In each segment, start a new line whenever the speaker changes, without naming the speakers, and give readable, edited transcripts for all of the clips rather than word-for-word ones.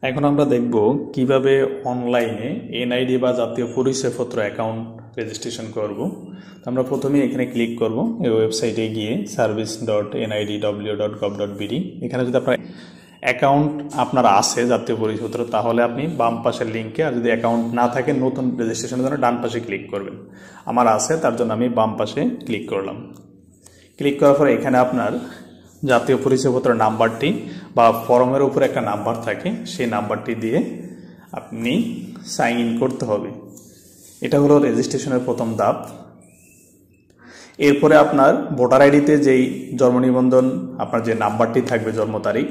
এখন আমরা দেখব কিভাবে অনলাইনে এনআইডি বা জাতীয় পরিচয়পত্র অ্যাকাউন্ট রেজিস্ট্রেশন করব। আমরা প্রথমেই এখানে ক্লিক করব এই ওয়েবসাইটে গিয়ে service.nidw.gov.bd। এখানে যদি আপনার অ্যাকাউন্ট আপনার আছে জাতীয় পরিচয়পত্র, তাহলে আপনি বাম পাশের লিঙ্কে, আর যদি অ্যাকাউন্ট না থাকে নতুন রেজিস্ট্রেশনের জন্য ডান পাশে ক্লিক করবেন। আমার আছে, তার জন্য আমি বাম পাশে ক্লিক করলাম। ক্লিক করার পরে এখানে আপনার জাতীয় পরিচয়পত্র নাম্বারটি বা ফর্মের উপরে একটা নাম্বার থাকে, সেই নাম্বারটি দিয়ে আপনি সাইন ইন করতে হবে। এটা হলো রেজিস্ট্রেশনের প্রথম ধাপ। এরপরে আপনার ভোটার আইডিতে যেই জন্ম নিবন্ধন আপনার যে নাম্বারটি থাকবে, জন্ম তারিখ,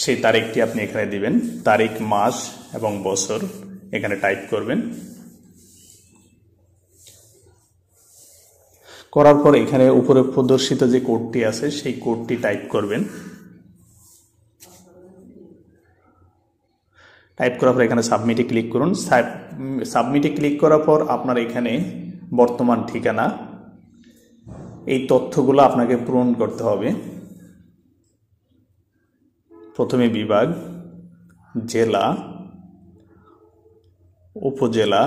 সেই তারিখটি আপনি এখানে দিবেন। তারিখ, মাস এবং বছর এখানে টাইপ করবেন। করার পর এখানে উপরে প্রদর্শিত যে কোডটি আছে সেই কোডটি টাইপ করবেন। টাইপ করার পর এখানে সাবমিটে ক্লিক করুন। সাবমিটে ক্লিক করার পর আপনার এখানে বর্তমান ঠিকানা, এই তথ্যগুলো আপনাকে পূরণ করতে হবে। প্রথমে বিভাগ, জেলা, উপজেলা,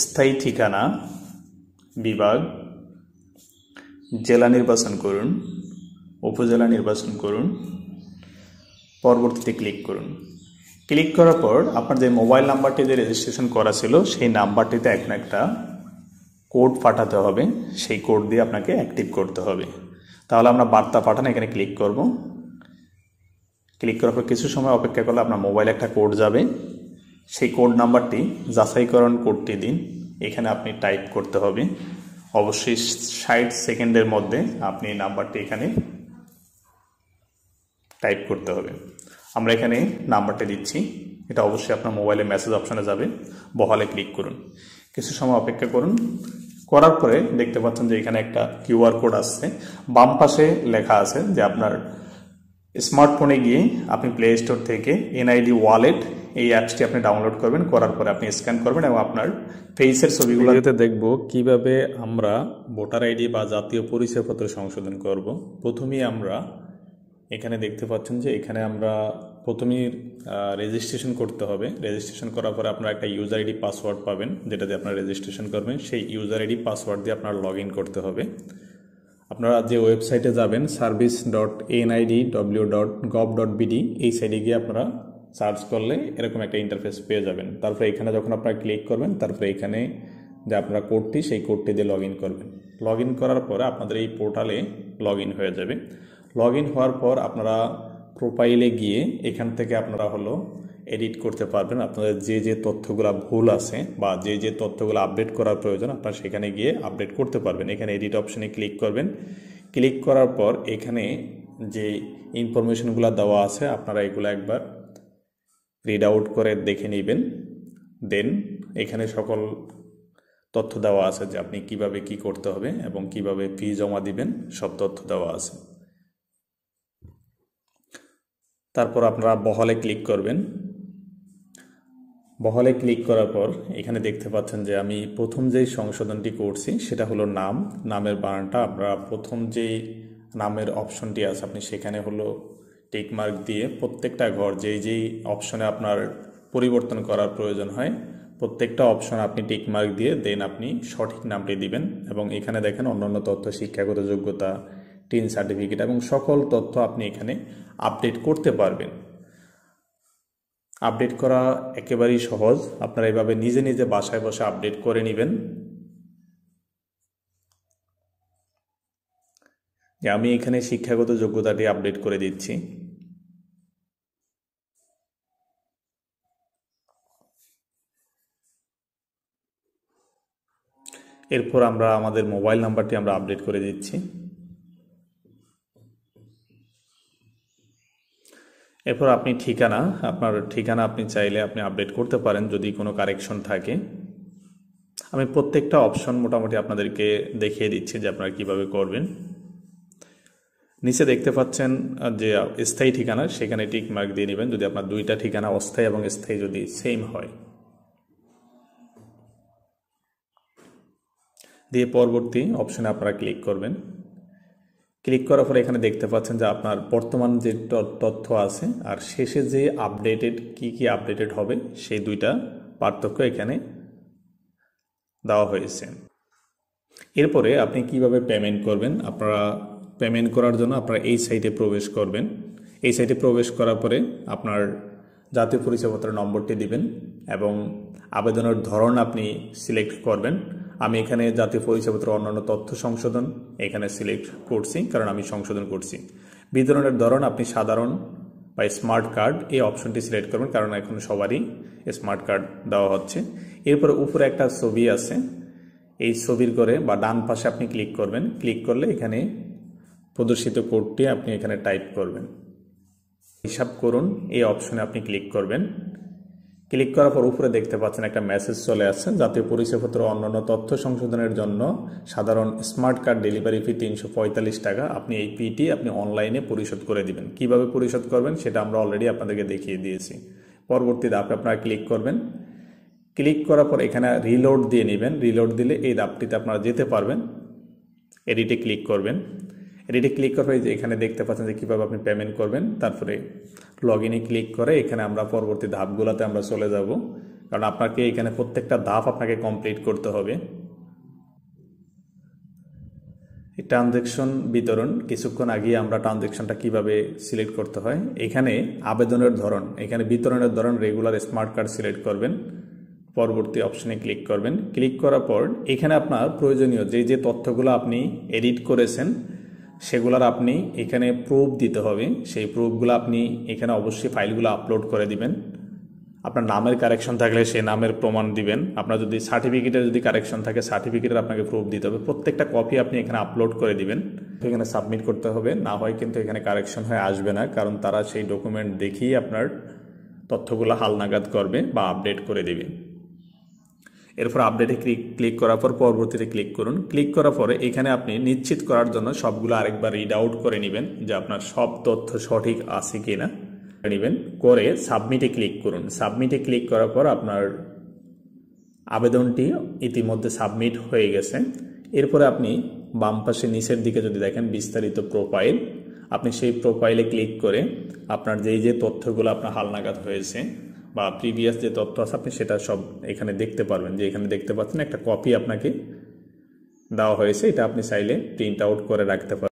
স্থায়ী ঠিকানা, বিভাগ, জেলা নির্বাচন করুন, উপজেলা নির্বাচন করুন, পরবর্তীতে ক্লিক করুন। ক্লিক করার পর আপনার যে মোবাইল নাম্বারটি যে রেজিস্ট্রেশন করা ছিল সেই নাম্বারটিতে এখন একটা কোড পাঠাতে হবে, সেই কোড দিয়ে আপনাকে অ্যাক্টিভ করতে হবে। তাহলে আমরা বার্তা পাঠান এখানে ক্লিক করব। ক্লিক করার পর কিছু সময় অপেক্ষা করলে আপনার মোবাইলে একটা কোড যাবে। সেই কোড নাম্বারটি, যাচাইকরণ কোডটি দিন, এখানে আপনি টাইপ করতে হবে। অবশ্যই 60 সেকেন্ডের মধ্যে আপনি নাম্বারটি এখানে টাইপ করতে হবে। আমরা এখানে নাম্বারটি দিচ্ছি, এটা অবশ্যই আপনার মোবাইলে মেসেজ অপশনে যাবে। বহালে ক্লিক করুন, কিছু সময় অপেক্ষা করুন। করার পরে দেখতে পাচ্ছেন যে এখানে একটা কিউআর কোড আসছে। বাম পাশে লেখা আছে যে আপনার স্মার্টফোনে গিয়ে আপনি প্লে স্টোর থেকে এনআইডি ওয়ালেট এই অ্যাপসটি আপনি ডাউনলোড করবেন। করার পরে আপনি স্ক্যান করবেন এবং আপনার ফেসের ছবিগুলোতে দেখব কিভাবে আমরা ভোটার আইডি বা জাতীয় পরিচয়পত্র সংশোধন করব। প্রথমেই আমরা এখানে দেখতে পাচ্ছেন যে এখানে আমরা প্রথমেই রেজিস্ট্রেশন করতে হবে। রেজিস্ট্রেশন করার পরে আপনারা একটা ইউজার আইডি পাসওয়ার্ড পাবেন, যেটা দিয়ে আপনারা রেজিস্ট্রেশন করবেন। সেই ইউজার আইডি পাসওয়ার্ড দিয়ে আপনার লগ ইন করতে হবে। আপনারা যে ওয়েবসাইটে যাবেন service.nidw.gov.bd, এই সাইটে গিয়ে আপনারা সার্চ করলে এরকম একটা ইন্টারফেস পেয়ে যাবেন। তারপরে এখানে যখন আপনারা ক্লিক করবেন, তারপরে এখানে যে আপনারা কোডটি, সেই কোডটি দিয়ে লগ ইন করবেন। লগ ইন করার পরে আপনাদের এই পোর্টালে লগ ইন হয়ে যাবে। লগ ইন হওয়ার পর আপনারা প্রোফাইলে গিয়ে এখান থেকে আপনারা এডিট করতে পারবেন। আপনাদের যে যে তথ্যগুলো ভুল আছে বা যে যে তথ্যগুলো আপডেট করার প্রয়োজন, আপনারা সেখানে গিয়ে আপডেট করতে পারবেন। এখানে এডিট অপশনে ক্লিক করবেন। ক্লিক করার পর এখানে যে ইনফরমেশনগুলো দেওয়া আছে আপনারা এগুলো একবার রিড আউট করে দেখে নেবেন। দেন এখানে সকল তথ্য দেওয়া আছে যে আপনি কিভাবে কি করতে হবে এবং কিভাবে ফি জমা দিবেন, সব তথ্য দেওয়া আছে। তারপর আপনারা বহালে ক্লিক করবেন। বহালে ক্লিক করার পর এখানে দেখতে পাচ্ছেন যে আমি প্রথম যেই সংশোধনটি করছি সেটা হলো নাম। নামের বানানটা আপনারা প্রথম যেই নামের অপশনটি আছে আপনি সেখানে টিকমার্ক দিয়ে প্রত্যেকটা ঘর যেই যেই অপশনে আপনার পরিবর্তন করার প্রয়োজন হয় প্রত্যেকটা অপশন আপনি টিকমার্ক দিয়ে দেন আপনি সঠিক নামটি দিবেন। এবং এখানে দেখেন অন্যান্য তথ্য, শিক্ষাগত যোগ্যতা, টিন সার্টিফিকেট এবং সকল তথ্য আপনি এখানে আপডেট করতে পারবেন। আপডেট করা একেবারেই সহজ, আপনারা এভাবে নিজে নিজে বাসায় বসে আপডেট করে নেবেন। আমি এখানে শিক্ষাগত যোগ্যতাটি আপডেট করে দিচ্ছি। এরপর আমরা আমাদের মোবাইল নাম্বারটি আমরা আপডেট করে দিচ্ছি। এরপর আপনি আপনার ঠিকানা আপনি চাইলে আপনি আপডেট করতে পারেন যদি কোনো কারেকশন থাকে। আমি প্রত্যেকটা অপশন মোটামুটি আপনাদেরকে দেখিয়ে দিচ্ছি যে আপনারা কিভাবে করবেন। নিচে দেখতে পাচ্ছেন যে স্থায়ী ঠিকানা, সেখানে টিক মার্ক দিয়ে নেবেন যদি আপনার দুইটা ঠিকানা অস্থায়ী এবং স্থায়ী যদি সেম হয়। দিয়ে পরবর্তী অপশনে আপনারা ক্লিক করবেন। ক্লিক করার পরে এখানে দেখতে পাচ্ছেন যে আপনার বর্তমান যে তথ্য আছে আর শেষে যে আপডেটেড কি আপডেটেড হবে সেই দুইটা পার্থক্য এখানে দেওয়া হয়েছে। এরপরে আপনি কিভাবে পেমেন্ট করবেন, আপনারা পেমেন্ট করার জন্য আপনারা এই সাইটে প্রবেশ করবেন। এই সাইটে প্রবেশ করার পরে আপনার জাতীয় পরিচয়পত্রের নম্বরটি দিবেন এবং আবেদনের ধরন আপনি সিলেক্ট করবেন। আমি এখানে জাতীয় পরিচয়পত্র অন্যান্য তথ্য সংশোধন এখানে সিলেক্ট করছি, কারণ আমি সংশোধন করছি। বিতরণের ধরন আপনি সাধারণ বা স্মার্ট কার্ড এই অপশনটি সিলেক্ট করবেন, কারণ এখন সবারই স্মার্ট কার্ড দেওয়া হচ্ছে। এরপরে উপরে একটা ছবি আছে, এই ছবির করে বা ডান পাশে আপনি ক্লিক করবেন। ক্লিক করলে এখানে প্রদর্শিত কোডটি আপনি এখানে টাইপ করবেন। হিসাব করুন এই অপশনে আপনি ক্লিক করবেন। ক্লিক করার পর উপরে দেখতে পাচ্ছেন একটা মেসেজ চলে আসছে, জাতীয় পরিচয়পত্র অন্যান্য তথ্য সংশোধনের জন্য সাধারণ স্মার্ট কার্ড ডেলিভারি ফি 345 টাকা। আপনি এই ফিটি আপনি অনলাইনে পরিশোধ করে দিবেন। কিভাবে পরিশোধ করবেন সেটা আমরা অলরেডি আপনাদেরকে দেখিয়ে দিয়েছি। পরবর্তী ধাপে আপনারা ক্লিক করবেন। ক্লিক করার পর এখানে রিলোড দিয়ে নেবেন। রিলোড দিলে এই ধাপটিতে আপনারা যেতে পারবেন। এডিটে ক্লিক করবেন। এডিটে ক্লিক করার পরে এখানে দেখতে পাচ্ছেন যে কীভাবে আপনি পেমেন্ট করবেন। তারপরে লগ ইনে ক্লিক করে এখানে আমরা পরবর্তী ধাপগুলোতে আমরা চলে যাব, কারণ আপনাকে এখানে প্রত্যেকটা ধাপ আপনাকে কমপ্লিট করতে হবে। এই ট্রানজ্যাকশন বিতরণ কিছুক্ষণ আগে আমরা ট্রানজ্যাকশনটা কিভাবে সিলেক্ট করতে হয়। এখানে আবেদনের ধরন, এখানে বিতরণের ধরন রেগুলার স্মার্ট কার্ড সিলেক্ট করবেন। পরবর্তী অপশনে ক্লিক করবেন। ক্লিক করার পর এখানে আপনার প্রয়োজনীয় যে তথ্যগুলো আপনি এডিট করেছেন সেগুলোর আপনি এখানে প্রুফ দিতে হবে। সেই প্রুফগুলো আপনি এখানে অবশ্যই ফাইলগুলো আপলোড করে দিবেন। আপনার নামের কারেকশন থাকলে সেই নামের প্রমাণ দিবেন। আপনার যদি সার্টিফিকেটের যদি কারেকশন থাকে সার্টিফিকেটের আপনাকে প্রুফ দিতে হবে। প্রত্যেকটা কপি আপনি এখানে আপলোড করে দিবেন, এখানে সাবমিট করতে হবে। না হয় কিন্তু এখানে কারেকশন হয়ে আসবে না, কারণ তারা সেই ডকুমেন্ট দেখেই আপনার তথ্যগুলো হালনাগাদ করবে বা আপডেট করে দেবে। এরপর আপডেটে ক্লিক করার পর পরবর্তীতে ক্লিক করুন। ক্লিক করার পরে এখানে আপনি নিশ্চিত করার জন্য সবগুলো আরেকবার রিড আউট করে নেবেন যে আপনার সব তথ্য সঠিক আছে কিনা নেবেন। করে সাবমিটে ক্লিক করুন। সাবমিটে ক্লিক করার পর আপনার আবেদনটি ইতিমধ্যে সাবমিট হয়ে গেছে। এরপরে আপনি বাম পাশে নিচের দিকে যদি দেখেন বিস্তারিত প্রোফাইল, আপনি সেই প্রোফাইলে ক্লিক করে আপনার যে তথ্যগুলো আপনার হালনাগাদ হয়েছে বা প্রিভিয়াস যে তথ্য আছে আপনি সেটা সব এখানে দেখতে পারবেন। যে এখানে দেখতে পাচ্ছেন একটা কপি আপনাকে দেওয়া হয়েছে, এটা আপনি চাইলে প্রিন্ট আউট করে রাখতে পারবেন।